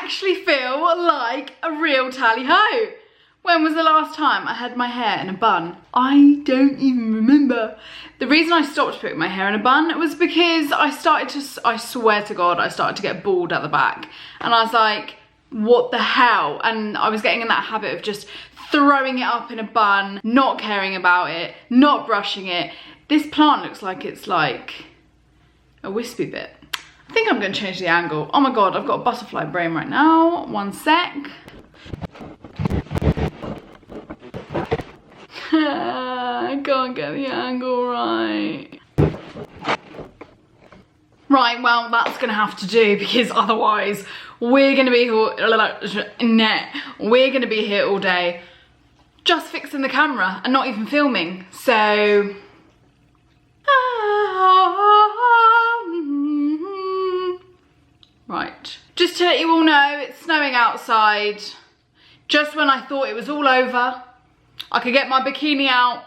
actually feel like a real tally-ho. When was the last time I had my hair in a bun? I don't even remember. The reason I stopped putting my hair in a bun was because I swear to God, I started to get bald at the back. And I was like, what the hell? And I was getting in that habit of just throwing it up in a bun, not caring about it, not brushing it. This plant looks like it's like a wispy bit. I think I'm gonna change the angle. Oh my God, I've got a butterfly brain right now. One sec. I can't get the angle right. Right, well, that's gonna have to do because otherwise we're gonna be here all day just fixing the camera and not even filming. So right, just to let you all know, it's snowing outside. Just when I thought it was all over, I could get my bikini out,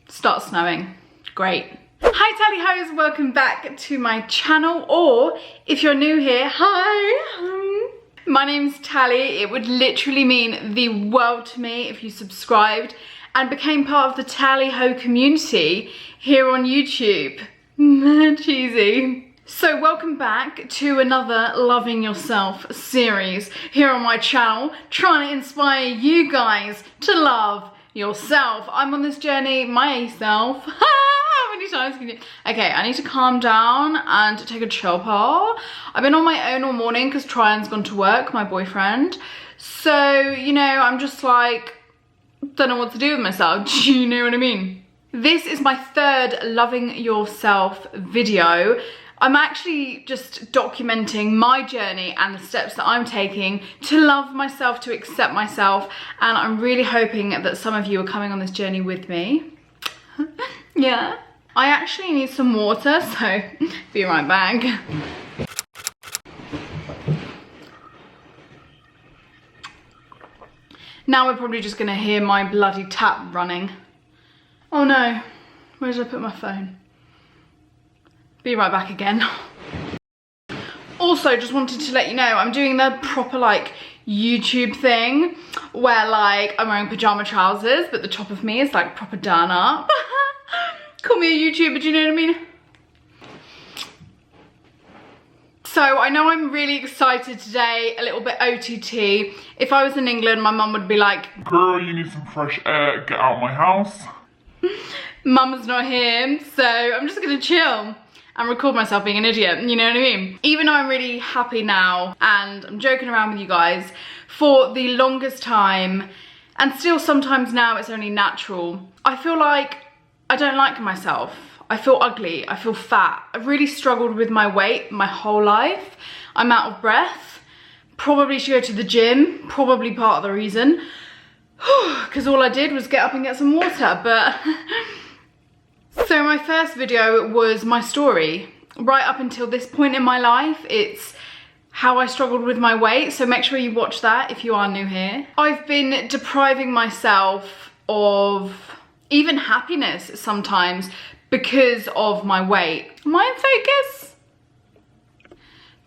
start snowing. Great. Hi tally-hos, welcome back to my channel, or if you're new here, hi. My name's Tally. It would literally mean the world to me if you subscribed and became part of the tally-ho community here on YouTube. Cheesy. So welcome back to another Loving Yourself series here on my channel, trying to inspire you guys to love yourself. I'm on this journey myself. How many times can you? Okay, I need to calm down and take a chill pill. I've been on my own all morning because Tryan's gone to work, my boyfriend. So, you know, I'm just like, don't know what to do with myself. Do you know what I mean? This is my third Loving Yourself video. I'm actually just documenting my journey and the steps that I'm taking to love myself, to accept myself, and I'm really hoping that some of you are coming on this journey with me. Yeah. I actually need some water, so be right back. Now we're probably just gonna hear my bloody tap running. Oh no, where did I put my phone? Be right back again. Also, just wanted to let you know, I'm doing the proper like YouTube thing where like I'm wearing pajama trousers, but the top of me is like proper done up. Call me a YouTuber, do you know what I mean? So I know I'm really excited today, a little bit OTT. If I was in England, my mum would be like, girl, you need some fresh air, get out of my house. Mum's not here, so I'm just gonna chill and record myself being an idiot, you know what I mean? Even though I'm really happy now and I'm joking around with you guys, for the longest time, and still sometimes now it's only natural, I feel like I don't like myself. I feel ugly, I feel fat. I've really struggled with my weight my whole life. I'm out of breath. Probably should go to the gym, probably part of the reason. Because all I did was get up and get some water, but... So my first video was my story. Right up until this point in my life, it's how I struggled with my weight, so make sure you watch that if you are new here. I've been depriving myself of even happiness sometimes because of my weight. Am I in focus?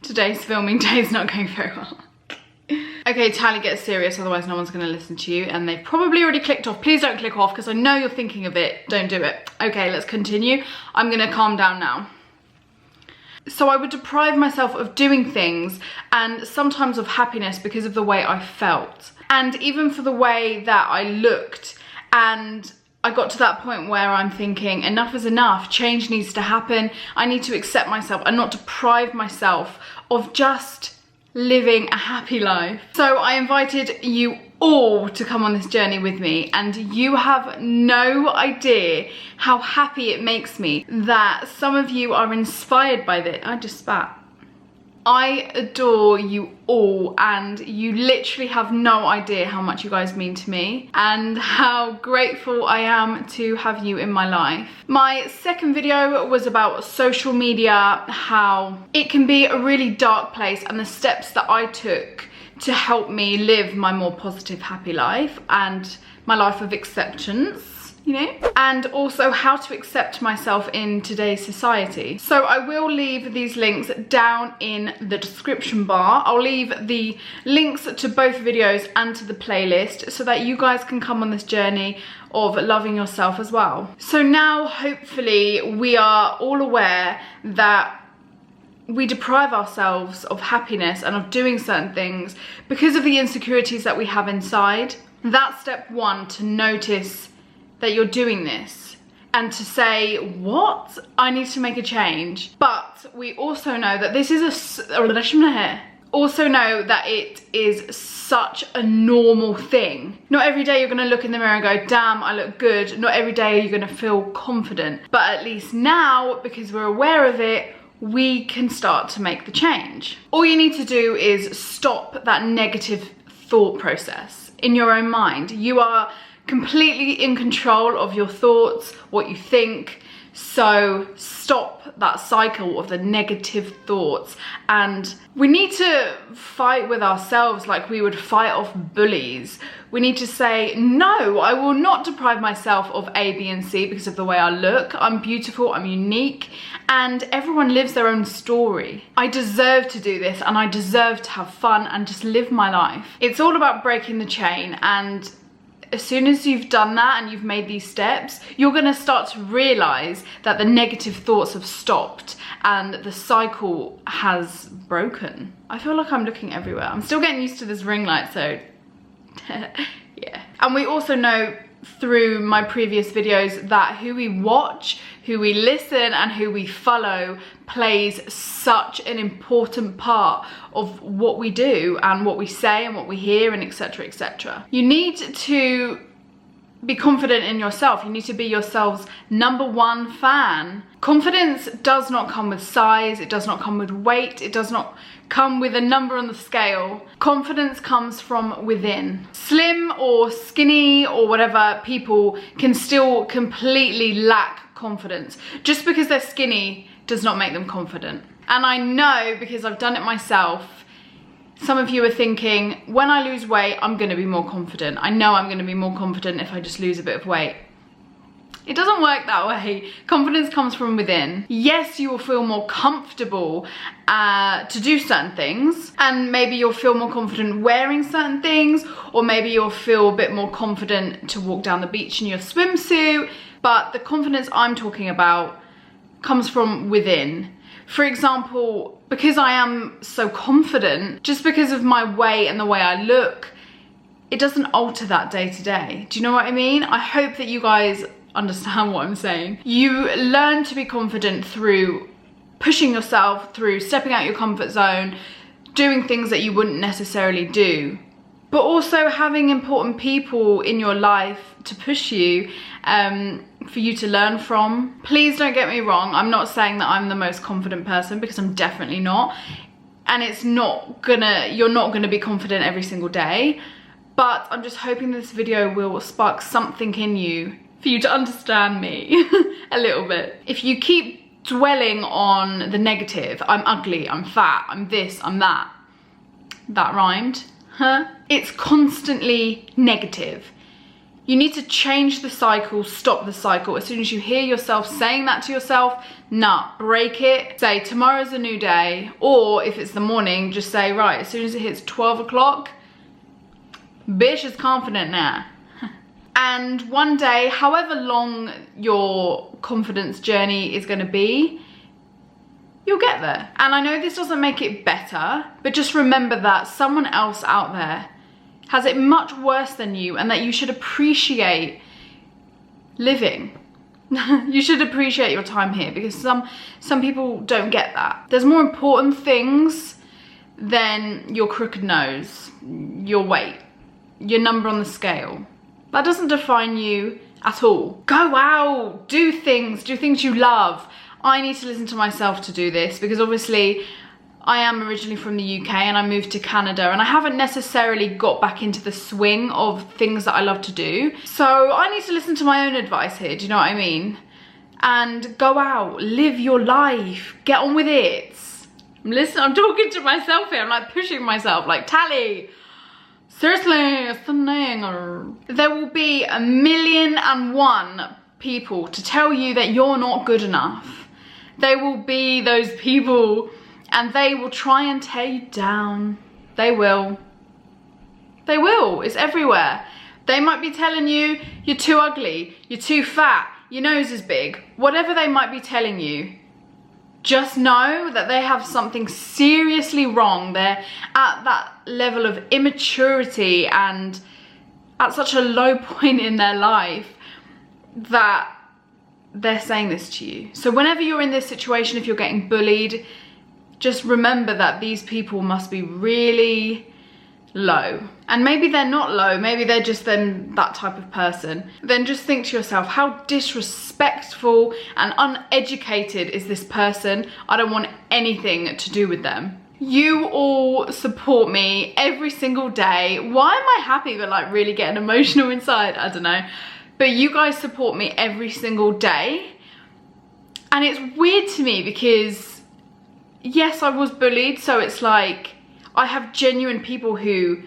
Today's filming day is not going very well. Okay, Tally, get serious, otherwise no one's gonna listen to you, and they've probably already clicked off. Please don't click off, because I know you're thinking of it. Don't do it. Okay, let's continue. I'm gonna calm down now. So I would deprive myself of doing things, and sometimes of happiness because of the way I felt. And even for the way that I looked, and I got to that point where I'm thinking, enough is enough, change needs to happen, I need to accept myself and not deprive myself of just living a happy life. So I invited you all to come on this journey with me, and you have no idea how happy it makes me that some of you are inspired by this. I just spat. I adore you all, and you literally have no idea how much you guys mean to me and how grateful I am to have you in my life. My second video was about social media, how it can be a really dark place, and the steps that I took to help me live my more positive, happy life and my life of acceptance. you know, and also how to accept myself in today's society. So I will leave these links down in the description bar. I'll leave the links to both videos and to the playlist so that you guys can come on this journey of loving yourself as well. So now hopefully we are all aware that we deprive ourselves of happiness and of doing certain things because of the insecurities that we have inside. That's step one, to notice that you're doing this and to say, what? I need to make a change. But we also know that this is also know that it is such a normal thing. Not every day you're gonna look in the mirror and go, damn, I look good. Not every day you're gonna feel confident. But at least now, because we're aware of it, we can start to make the change. All you need to do is stop that negative thought process in your own mind. You are completely in control of your thoughts, what you think. So stop that cycle of the negative thoughts. And we need to fight with ourselves like we would fight off bullies. We need to say, no, I will not deprive myself of A, B, and C because of the way I look. I'm beautiful, I'm unique, and everyone lives their own story. I deserve to do this, and I deserve to have fun and just live my life. It's all about breaking the chain, and as soon as you've done that and you've made these steps, you're gonna start to realize that the negative thoughts have stopped and the cycle has broken. I feel like I'm looking everywhere. I'm still getting used to this ring light, so yeah. And we also know through my previous videos that who we watch, who we listen, and who we follow plays such an important part of what we do and what we say and what we hear, and etc, etc. You need to be confident in yourself. You need to be yourself's #1 fan. Confidence does not come with size, it does not come with weight, it does not come with a number on the scale. Confidence comes from within. Slim or skinny or whatever people can still completely lack confidence. Just because they're skinny does not make them confident. And I know, because I've done it myself, some of you are thinking, when I lose weight, I'm gonna be more confident. I know I'm gonna be more confident if I just lose a bit of weight. It doesn't work that way. Confidence comes from within. Yes, you will feel more comfortable to do certain things, and maybe you'll feel more confident wearing certain things, or maybe you'll feel a bit more confident to walk down the beach in your swimsuit, but the confidence I'm talking about comes from within. For example, because I am so confident, just because of my weight and the way I look, it doesn't alter that day to day. Do you know what I mean? I hope that you guys understand what I'm saying. You learn to be confident through pushing yourself, through stepping out your comfort zone, doing things that you wouldn't necessarily do, but also having important people in your life to push you, for you to learn from. Please don't get me wrong, I'm not saying that I'm the most confident person, because I'm definitely not, and you're not gonna be confident every single day, but I'm just hoping this video will spark something in you for you to understand me a little bit. If you keep dwelling on the negative, I'm ugly, I'm fat, I'm this, I'm that. That rhymed, huh? It's constantly negative. You need to change the cycle, stop the cycle. As soon as you hear yourself saying that to yourself, nah, break it. Say, tomorrow's a new day. Or if it's the morning, just say, right, as soon as it hits 12 o'clock, bitch is confident now. And one day, however long your confidence journey is gonna be, you'll get there. And I know this doesn't make it better, but just remember that someone else out there has it much worse than you, and that you should appreciate living. You should appreciate your time here, because some people don't get that. There's more important things than your crooked nose, your weight, your number on the scale. That doesn't define you at all. Go out, do things you love. I need to listen to myself to do this, because obviously I am originally from the UK and I moved to Canada, and I haven't necessarily got back into the swing of things that I love to do. So I need to listen to my own advice here, do you know what I mean? And go out, live your life, get on with it. I'm talking to myself here, I'm like pushing myself, like, Tally, Seriously, it's annoying. There will be 1,000,001 people to tell you that you're not good enough. They will be those people, and they will try and tear you down. They will. They will. It's everywhere. They might be telling you you're too ugly, you're too fat, your nose is big. Whatever they might be telling you, just know that they have something seriously wrong. They're at that level of immaturity and at such a low point in their life that they're saying this to you. So whenever you're in this situation, if you're getting bullied, just remember that these people must be really low. And maybe they're not low, maybe they're just then that type of person. Then just think to yourself, how disrespectful and uneducated is this person? I don't want anything to do with them. You all support me every single day. Why am I happy but like really getting emotional inside? I don't know. But you guys support me every single day. And it's weird to me because yes, I was bullied, so it's like I have genuine people who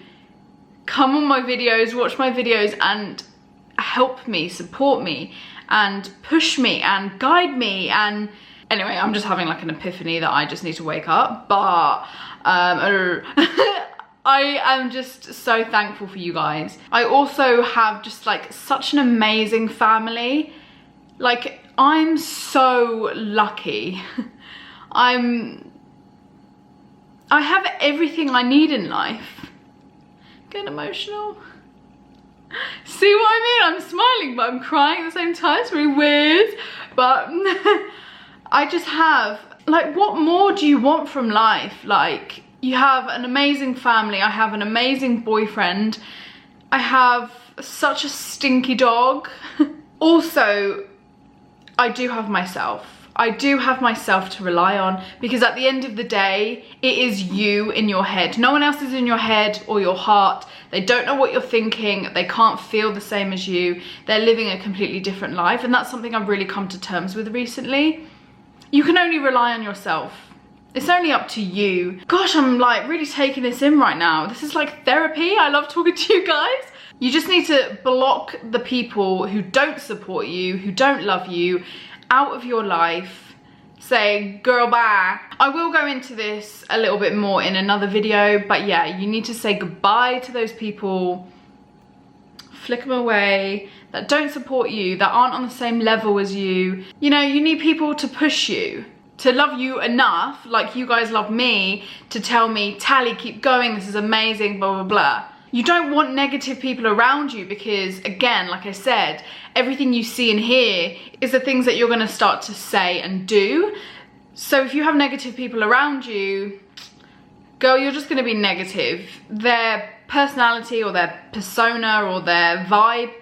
come on my videos, watch my videos and help me, support me and push me and guide me. And anyway, I'm just having like an epiphany that I just need to wake up. But I am just so thankful for you guys. I also have just like such an amazing family. Like I'm so lucky. I have everything I need in life. Getting emotional. See what I mean? I'm smiling but I'm crying at the same time. It's really weird. But I just have, like, what more do you want from life? Like, you have an amazing family. I have an amazing boyfriend. I have such a stinky dog. Also, I do have myself. I do have myself to rely on, because at the end of the day, it is you in your head. No one else is in your head or your heart. They don't know what you're thinking. They can't feel the same as you. They're living a completely different life. And that's something I've really come to terms with recently. You can only rely on yourself. It's only up to you. Gosh, I'm like really taking this in right now. This is like therapy. I love talking to you guys. You just need to block the people who don't support you, who don't love you, out of your life. Say, girl, bye. I will go into this a little bit more in another video, but yeah, you need to say goodbye to those people, flick them away, that don't support you, that aren't on the same level as you. You know, you need people to push you, to love you enough, like you guys love me, to tell me, Tally, keep going, this is amazing, blah, blah, blah. You don't want negative people around you because, again, like I said, everything you see and hear is the things that you're going to start to say and do. So if you have negative people around you, girl, you're just going to be negative. Their personality or their persona or their vibe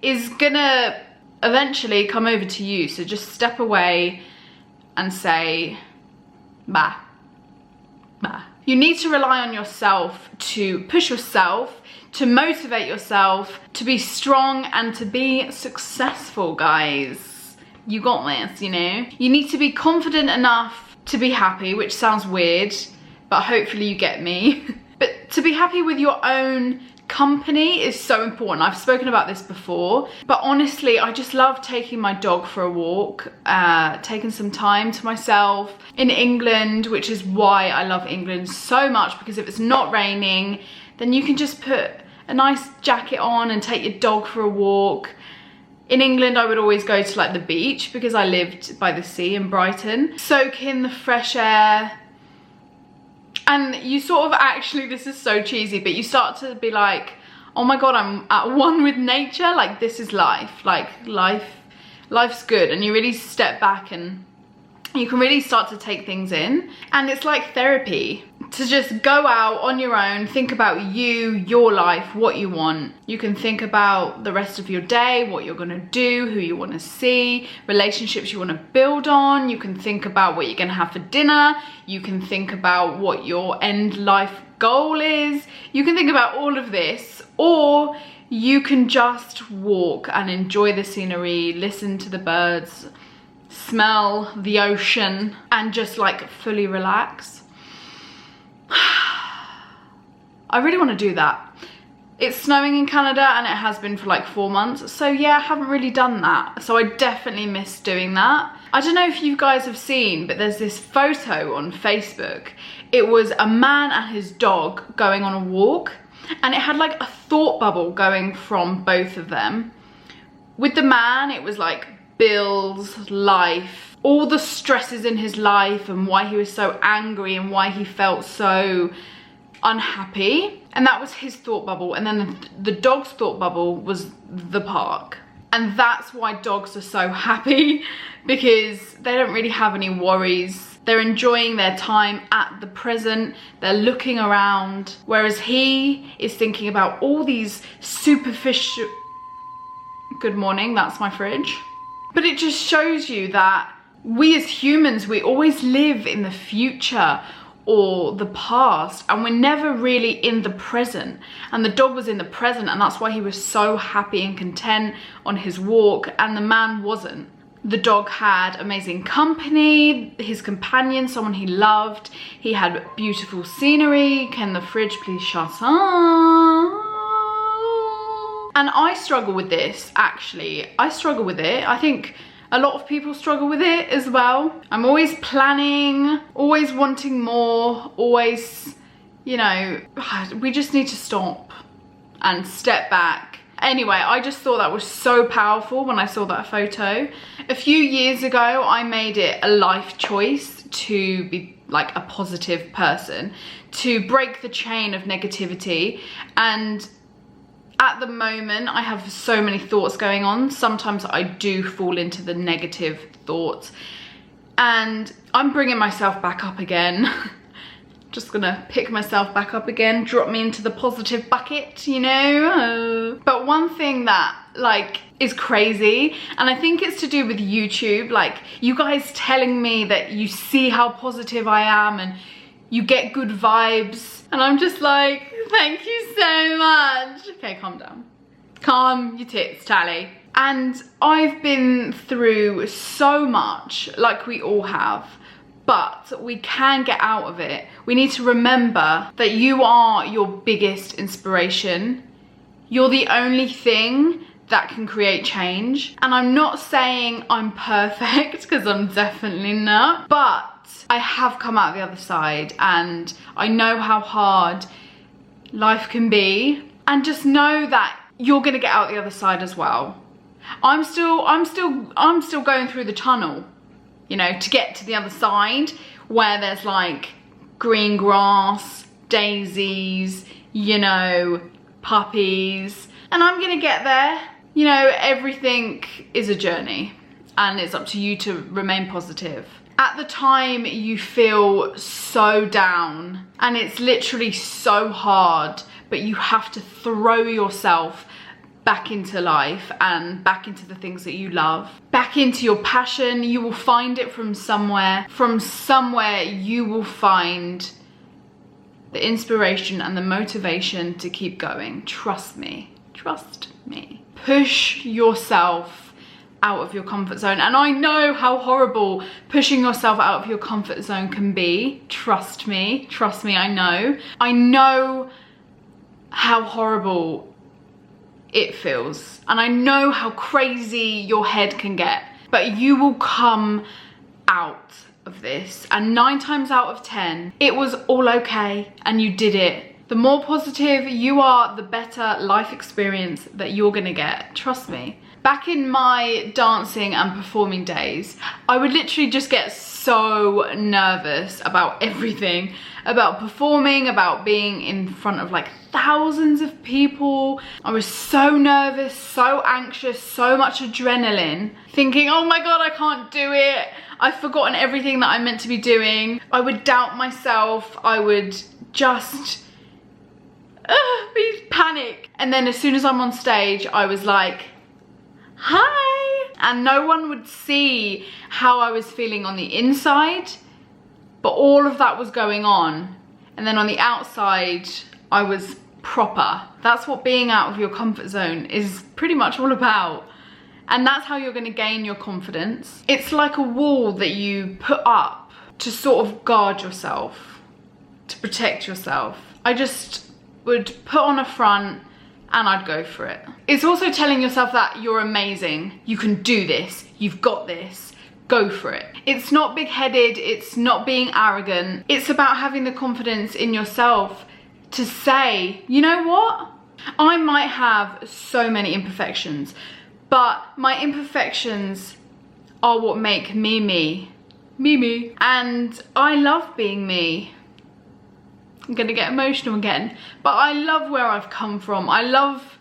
is going to eventually come over to you. So just step away and say, bye. Bye. You need to rely on yourself to push yourself, to motivate yourself, to be strong and to be successful, guys. You got this, you know? You need to be confident enough to be happy, which sounds weird, but hopefully you get me. But to be happy with your own company is so important. I've spoken about this before, but honestly, I just love taking my dog for a walk, taking some time to myself in England, which is why I love England so much, because if it's not raining, then you can just put a nice jacket on and take your dog for a walk. In England, I would always go to like the beach because I lived by the sea in Brighton. Soak in the fresh air. And you sort of actually, this is so cheesy, but you start to be like, oh my God, I'm at one with nature. Like, this is life. Like, life's good. And you really step back and you can really start to take things in. And it's like therapy. To just go out on your own, think about you, your life, what you want. You can think about the rest of your day, what you're gonna do, who you wanna see, relationships you wanna build on. You can think about what you're gonna have for dinner. You can think about what your end life goal is. You can think about all of this, or you can just walk and enjoy the scenery, listen to the birds, smell the ocean, and just like fully relax. I really want to do that. It's snowing in Canada and it has been for like 4 months. So yeah, I haven't really done that. So I definitely miss doing that. I don't know if you guys have seen, but there's this photo on Facebook. It was a man and his dog going on a walk, and it had like a thought bubble going from both of them. With the man, it was like bills, life, all the stresses in his life and why he was so angry and why he felt so unhappy. And that was his thought bubble. And then the dog's thought bubble was the park. And that's why dogs are so happy, because they don't really have any worries. They're enjoying their time at the present. They're looking around. Whereas he is thinking about all these superficial... Good morning, that's my fridge. But it just shows you that we as humans, we always live in the future or the past, and we're never really in the present. And the dog was in the present, and that's why he was so happy and content on his walk, and the man wasn't. The dog had amazing company, his companion, someone he loved. He had beautiful scenery. Can the fridge please shut up? And I struggle with this, actually. I struggle with it. I think a lot of people struggle with it as well. I'm always planning, always wanting more, always, you know, we just need to stop and step back. Anyway, I just thought that was so powerful when I saw that photo. A few years ago, I made it a life choice to be like a positive person, to break the chain of negativity. And at the moment, I have so many thoughts going on. Sometimes I do fall into the negative thoughts, and I'm bringing myself back up again. Just gonna pick myself back up again, drop me into the positive bucket, you know? But one thing that like is crazy, and I think it's to do with YouTube, like you guys telling me that you see how positive I am and you get good vibes, and I'm just like, thank you so much. Okay, calm down. Calm your tits, Tally. And I've been through so much, like we all have, but we can get out of it. We need to remember that you are your biggest inspiration. You're the only thing that can create change. And I'm not saying I'm perfect, because I'm definitely not, but I have come out the other side, and I know how hard life can be, and just know that you're gonna get out the other side as well. I'm still going through the tunnel, you know, to get to the other side where there's like green grass, daisies, you know, puppies, and I'm gonna get there. You know, everything is a journey, and it's up to you to remain positive. At the time, you feel so down, and it's literally so hard, but you have to throw yourself back into life and back into the things that you love, back into your passion. You will find it from somewhere. From somewhere you will find the inspiration and the motivation to keep going. Trust me, trust me. Push yourself out of your comfort zone. And I know how horrible pushing yourself out of your comfort zone can be. Trust me, I know. I know how horrible it feels, and I know how crazy your head can get, but you will come out of this, and 9 times out of 10 it was all okay, and you did it. The more positive you are, the better life experience that you're gonna get. Trust me. Back in my dancing and performing days, I would literally just get so nervous about everything, about performing, about being in front of like thousands of people. I was so nervous, so anxious, so much adrenaline, thinking, oh my God, I can't do it. I've forgotten everything that I'm meant to be doing. I would doubt myself. I would just panic. And then as soon as I'm on stage, I was like, hi. And no one would see how I was feeling on the inside, but all of that was going on. And then on the outside, I was proper. That's what being out of your comfort zone is pretty much all about. And that's how you're going to gain your confidence. It's like a wall that you put up to sort of guard yourself, to protect yourself. I just would put on a front, and I'd go for it. It's also telling yourself that you're amazing, you can do this, you've got this, go for it. It's not big-headed, it's not being arrogant. It's about having the confidence in yourself to say, you know what? I might have so many imperfections, but my imperfections are what make me me. Me. And I love being me. I'm gonna get emotional again, but I love where I've come from. I love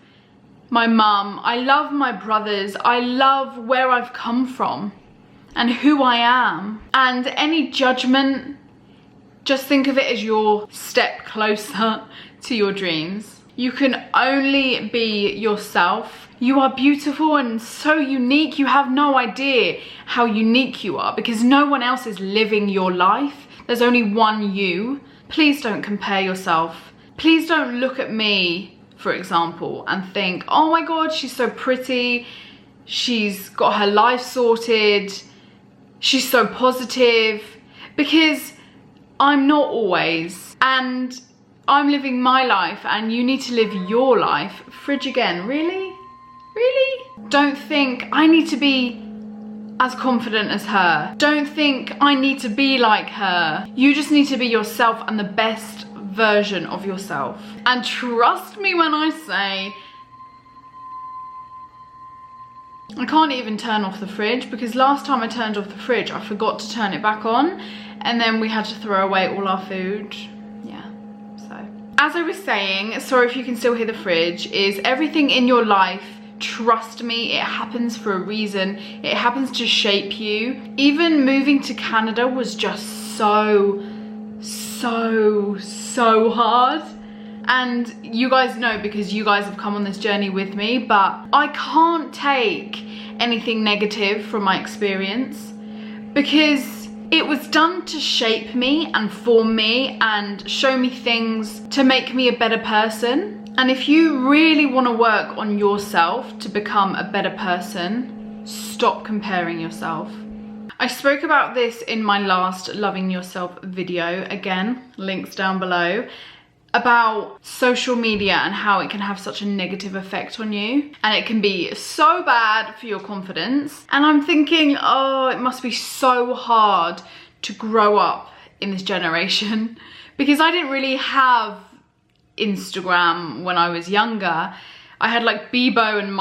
my mum, I love my brothers, I love where I've come from and who I am. And any judgment, just think of it as your step closer to your dreams. You can only be yourself. You are beautiful and so unique. You have no idea how unique you are because no one else is living your life. There's only one you. Please don't compare yourself. Please don't look at me, for example, and think, oh my God, she's so pretty. She's got her life sorted. She's so positive. Because I'm not always. And I'm living my life and you need to live your life. Fridge again, really? Really? Don't think I need to be as confident as her. Don't think I need to be like her. You just need to be yourself and the best version of yourself. And trust me when I say, I can't even turn off the fridge because last time I turned off the fridge, I forgot to turn it back on and then we had to throw away all our food. Yeah, so. As I was saying, sorry if you can still hear the fridge, is everything in your life, trust me, it happens for a reason. It happens to shape you. Even moving to Canada was just so hard. And you guys know because you guys have come on this journey with me, but I can't take anything negative from my experience because it was done to shape me and form me and show me things to make me a better person. And if you really want to work on yourself to become a better person, stop comparing yourself. I spoke about this in my last Loving Yourself video, again, links down below, about social media and how it can have such a negative effect on you. And it can be so bad for your confidence. And I'm thinking, oh, it must be so hard to grow up in this generation because I didn't really have Instagram when I was younger. I had like Bebo and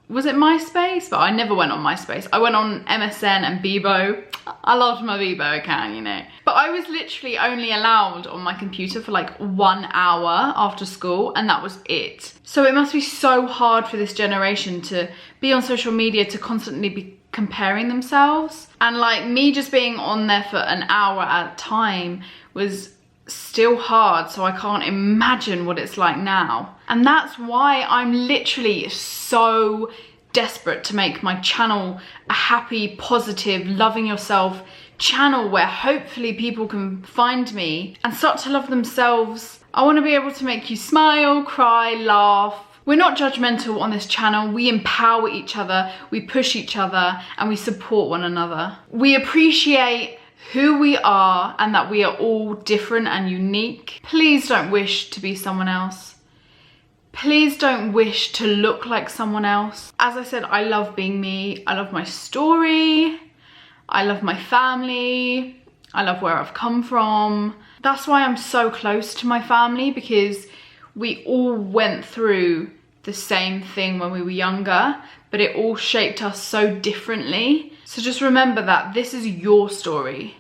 was it MySpace? But I never went on MySpace. I went on MSN and Bebo. I loved my Bebo account, you know. But I was literally only allowed on my computer for like 1 hour after school and that was it. So it must be so hard for this generation to be on social media, to constantly be comparing themselves. And like me just being on there for an hour at a time was still hard, so I can't imagine what it's like now. And that's why I'm literally so desperate to make my channel a happy, positive, loving yourself channel where hopefully people can find me and start to love themselves. I want to be able to make you smile, cry, laugh. We're not judgmental on this channel. We empower each other, we push each other, and we support one another. We appreciate who we are and that we are all different and unique. Please don't wish to be someone else. Please don't wish to look like someone else. As I said, I love being me. I love my story. I love my family. I love where I've come from. That's why I'm so close to my family, because we all went through the same thing when we were younger, but it all shaped us so differently. So just remember that this is your story.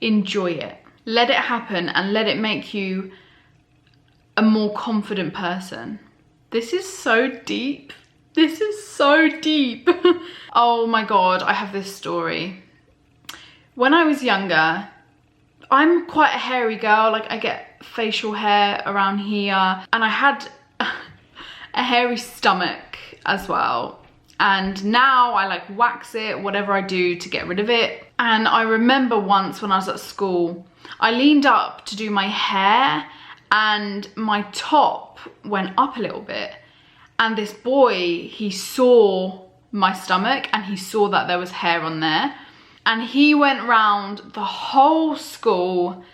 Enjoy it. Let it happen and let it make you a more confident person. This is so deep. This is so deep. Oh my God, I have this story. When I was younger, I'm quite a hairy girl. Like, I get facial hair around here, and I had a hairy stomach as well. And now I like wax it, whatever I do to get rid of it. And I remember once when I was at school, I leaned up to do my hair and my top went up a little bit. And this boy, he saw my stomach and he saw that there was hair on there. And he went round the whole school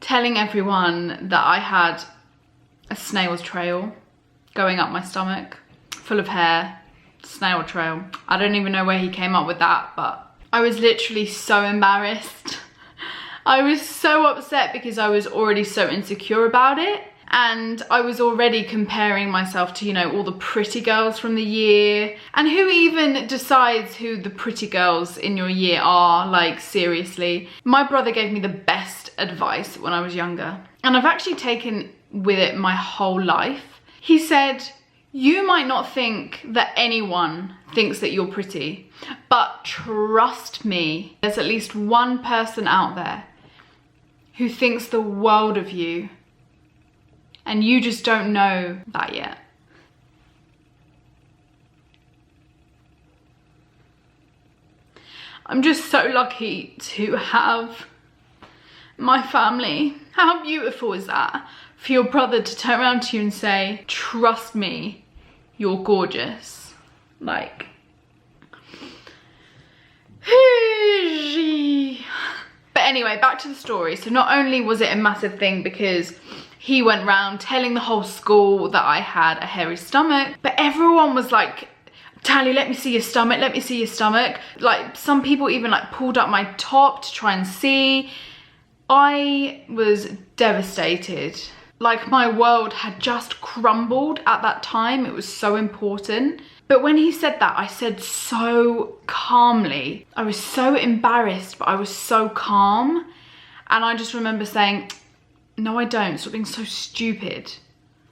telling everyone that I had a snail's trail. going up my stomach, full of hair, snail trail. I don't even know where he came up with that, but I was literally so embarrassed. I was so upset because I was already so insecure about it. And I was already comparing myself to, you know, all the pretty girls from the year. And who even decides who the pretty girls in your year are? Like, seriously. My brother gave me the best advice when I was younger. And I've actually taken with it my whole life. He said, you might not think that anyone thinks that you're pretty, but trust me, there's at least one person out there who thinks the world of you. And you just don't know that yet. I'm just so lucky to have my family. How beautiful is that? For your brother to turn around to you and say, trust me, you're gorgeous. Like, but anyway, back to the story. So not only was it a massive thing because he went round telling the whole school that I had a hairy stomach, but everyone was like, Tally, let me see your stomach, let me see your stomach. Like, some people even like pulled up my top to try and see. I was devastated. Like, my world had just crumbled at that time. It was so important. But when he said that, I said so calmly. I was so embarrassed, but I was so calm. And I just remember saying, no, I don't. Stop being so stupid.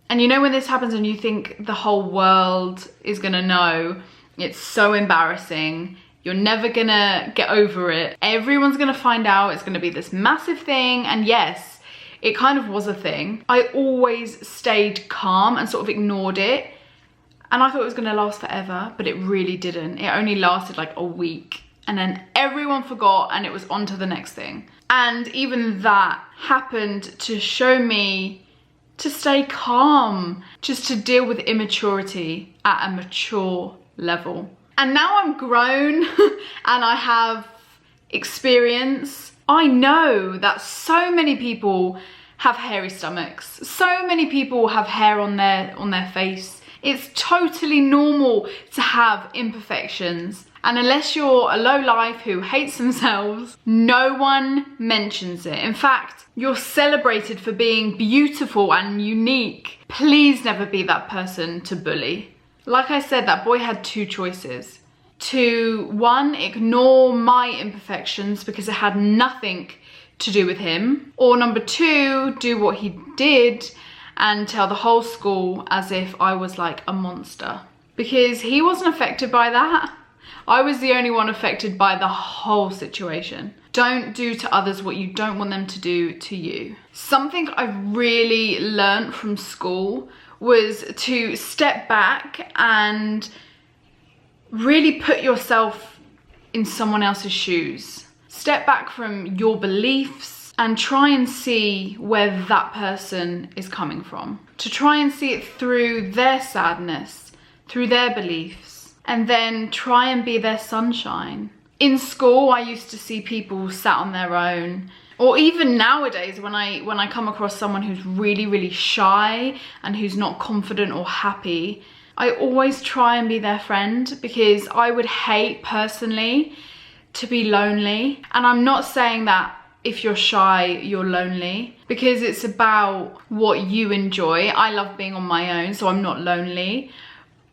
And you know when this happens and you think the whole world is gonna know, it's so embarrassing. You're never gonna get over it. Everyone's gonna find out. It's gonna be this massive thing. And yes, it kind of was a thing. I always stayed calm and sort of ignored it. And I thought it was gonna last forever, but it really didn't. It only lasted like a week. And then everyone forgot and it was on to the next thing. And even that happened to show me to stay calm, just to deal with immaturity at a mature level. And now I'm grown and I have experience. I know that so many people have hairy stomachs. So many people have hair on their face. It's totally normal to have imperfections. And unless you're a lowlife who hates themselves, no one mentions it. In fact, you're celebrated for being beautiful and unique. Please never be that person to bully. Like I said, that boy had two choices. To, one, ignore my imperfections because it had nothing to do with him. Or number two, do what he did and tell the whole school as if I was like a monster. Because he wasn't affected by that. I was the only one affected by the whole situation. Don't do to others what you don't want them to do to you. Something I really learned from school was to step back and really put yourself in someone else's shoes. Step back from your beliefs and try and see where that person is coming from. To try and see it through their sadness, through their beliefs. And then try and be their sunshine. In school, I used to see people sat on their own. Or even nowadays, when I come across someone who's really, really shy and who's not confident or happy, I always try and be their friend because I would hate personally to be lonely. And I'm not saying that if you're shy, you're lonely, because it's about what you enjoy. I love being on my own, so I'm not lonely.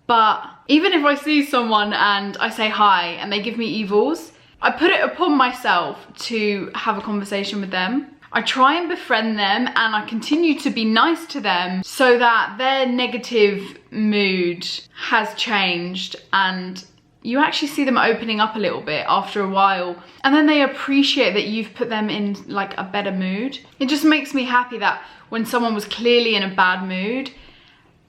But even if I see someone and I say hi and they give me evils, I put it upon myself to have a conversation with them. I try and befriend them and I continue to be nice to them so that their negative mood has changed and you actually see them opening up a little bit after a while, and then they appreciate that you've put them in like a better mood. It just makes me happy that when someone was clearly in a bad mood,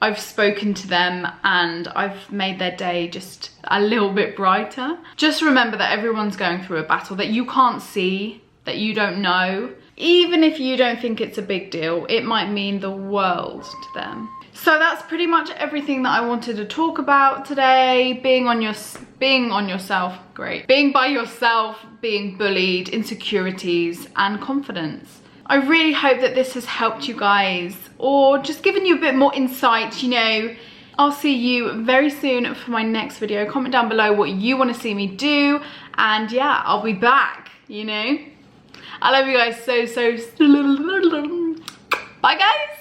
I've spoken to them and I've made their day just a little bit brighter. Just remember that everyone's going through a battle that you can't see, that you don't know. Even if you don't think it's a big deal, it might mean the world to them. So that's pretty much everything that I wanted to talk about today. Being on yourself, great. Being by yourself, being bullied, insecurities, and confidence. I really hope that this has helped you guys, or just given you a bit more insight, you know. I'll see you very soon for my next video. Comment down below what you want to see me do, and yeah, I'll be back, you know. I love you guys so. Bye guys.